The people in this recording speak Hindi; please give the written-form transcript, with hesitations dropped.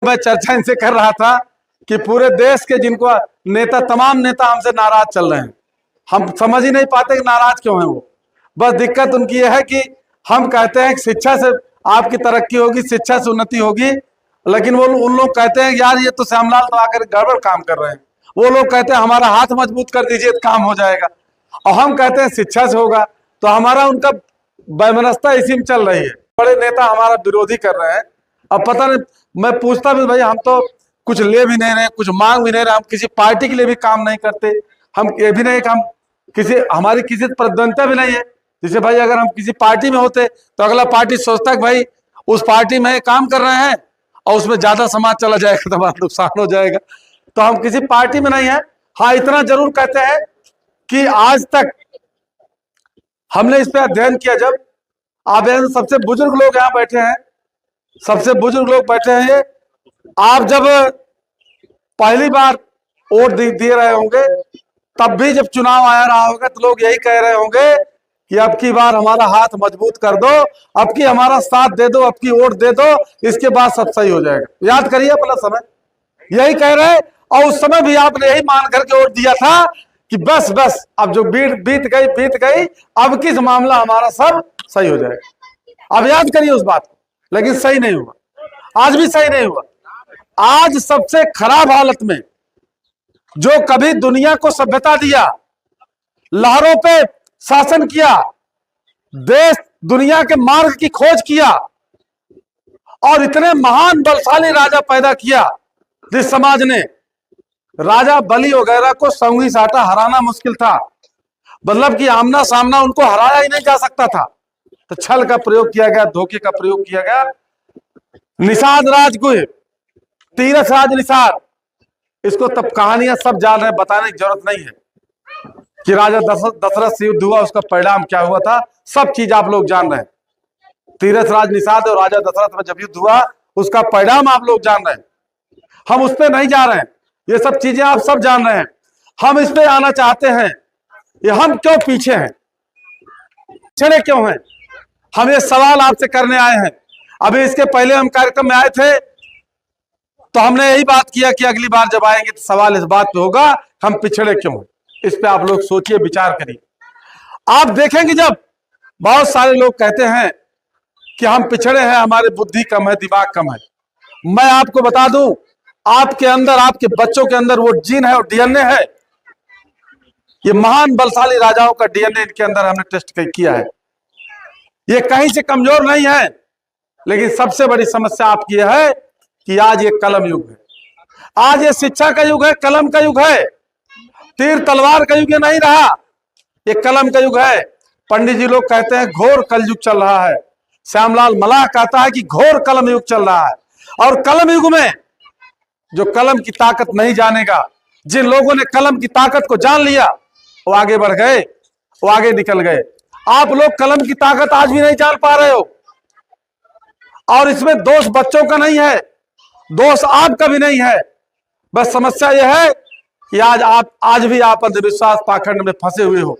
मैं चर्चा इनसे कर रहा था कि पूरे देश के जिनको नेता, तमाम नेता हमसे नाराज चल रहे हैं। हम समझ ही नहीं पाते कि नाराज क्यों हैं वो। बस दिक्कत उनकी यह है कि हम कहते हैं कि शिक्षा से आपकी तरक्की होगी, शिक्षा से उन्नति होगी, लेकिन वो उन लोग कहते हैं यार ये तो श्यामलाल तो आकर गड़बड़ काम कर रहे हैं। वो लोग कहते हैं हमारा हाथ मजबूत कर दीजिए तो काम हो जाएगा, और हम कहते हैं शिक्षा से होगा। तो हमारा उनका वैमनस्यता इसी में चल रही है। बड़े नेता हमारा विरोधी कर रहे हैं। अब पता नहीं, मैं पूछता भी भाई हम तो कुछ ले भी नहीं रहे, कुछ मांग भी नहीं रहे, हम किसी पार्टी के लिए भी काम नहीं करते। हम ये भी नहीं कि हम किसी, हमारी किसी प्रतिद्वंदता भी नहीं है। जैसे भाई अगर हम किसी पार्टी में होते तो अगला पार्टी सोचता है भाई उस पार्टी में काम कर रहे हैं और उसमें ज्यादा समाज चला जाएगा तो हमारा नुकसान हो जाएगा। तो हम किसी पार्टी में नहीं है। हाँ, इतना जरूर कहते हैं कि आज तक हमने इस पे अध्ययन किया। जब आप सबसे बुजुर्ग लोग यहाँ बैठे हैं, सबसे बुजुर्ग लोग बैठे हैं ये, आप जब पहली बार वोट दे रहे होंगे तब भी जब चुनाव आया रहा होगा तो लोग यही कह रहे होंगे कि अब की बार हमारा हाथ मजबूत कर दो, अब की हमारा साथ दे दो, अब की वोट दे दो, इसके बाद सब सही हो जाएगा। याद करिए अपना समय, यही कह रहे। और उस समय भी आपने यही मान करके वोट दिया था कि बस बस अब जो बीत गई, अब किस मामला हमारा सब सही हो जाएगा। अब याद करिए उस बात को, लेकिन सही नहीं हुआ, आज भी सही नहीं हुआ। आज सबसे खराब हालत में जो कभी दुनिया को सभ्यता दिया, लहरों पे शासन किया, देश दुनिया के मार्ग की खोज किया और इतने महान बलशाली राजा पैदा किया जिस समाज ने, राजा बलि वगैरह को संगी साटा हराना मुश्किल था। मतलब कि आमना सामना उनको हराया ही नहीं जा सकता था। तो छल का प्रयोग किया गया, धोखे का प्रयोग किया गया। निषाद राजगुह, तीरथ राज निषाद, इसको तब कहानियां सब जान रहे हैं, बताने की जरूरत नहीं है कि राजा दशरथ से युद्ध हुआ, उसका परिणाम क्या हुआ था, सब चीज आप लोग जान रहे हैं। तीरथ राज निषाद और राजा दशरथ में जब युद्ध हुआ उसका परिणाम आप लोग जान रहे हैं। हम उस पर नहीं जा रहे हैं, ये सब चीजें आप सब जान रहे हैं। हम इस पे आना चाहते हैं, ये हम क्यों पीछे हैं, पिछड़े क्यों हैं, हम ये सवाल आपसे करने आए हैं। अभी इसके पहले हम कार्यक्रम में आए थे तो हमने यही बात किया कि अगली बार जब आएंगे तो सवाल इस बात पे होगा हम पिछड़े क्यों हैं। इस पे आप लोग सोचिए, विचार करिए। आप देखेंगे जब बहुत सारे लोग कहते हैं कि हम पिछड़े हैं, हमारी बुद्धि कम है, दिमाग कम है। मैं आपको बता दूं, आपके अंदर, आपके बच्चों के अंदर वो जीन है और डीएनए है। ये महान बलशाली राजाओं का डीएनए इनके अंदर हमने टेस्ट किया है। ये कहीं से कमजोर नहीं है। लेकिन सबसे बड़ी समस्या आपकी है कि आज ये कलम युग है, आज ये शिक्षा का युग है, कलम का युग है। तीर तलवार का युग नहीं रहा, ये कलम का युग है। पंडित जी लोग कहते हैं घोर कलयुग चल रहा है। श्यामलाल मलाह कहता है कि घोर कलम युग चल रहा है। और कलम युग में जो कलम की ताकत नहीं जानेगा, जिन लोगों ने कलम की ताकत को जान लिया वो आगे बढ़ गए, वो आगे निकल गए। आप लोग कलम की ताकत आज भी नहीं जान पा रहे हो। और इसमें दोष बच्चों का नहीं है, दोष आपका भी नहीं है। बस समस्या यह है कि आज भी आप अंधविश्वास पाखंड में फंसे हुए हो।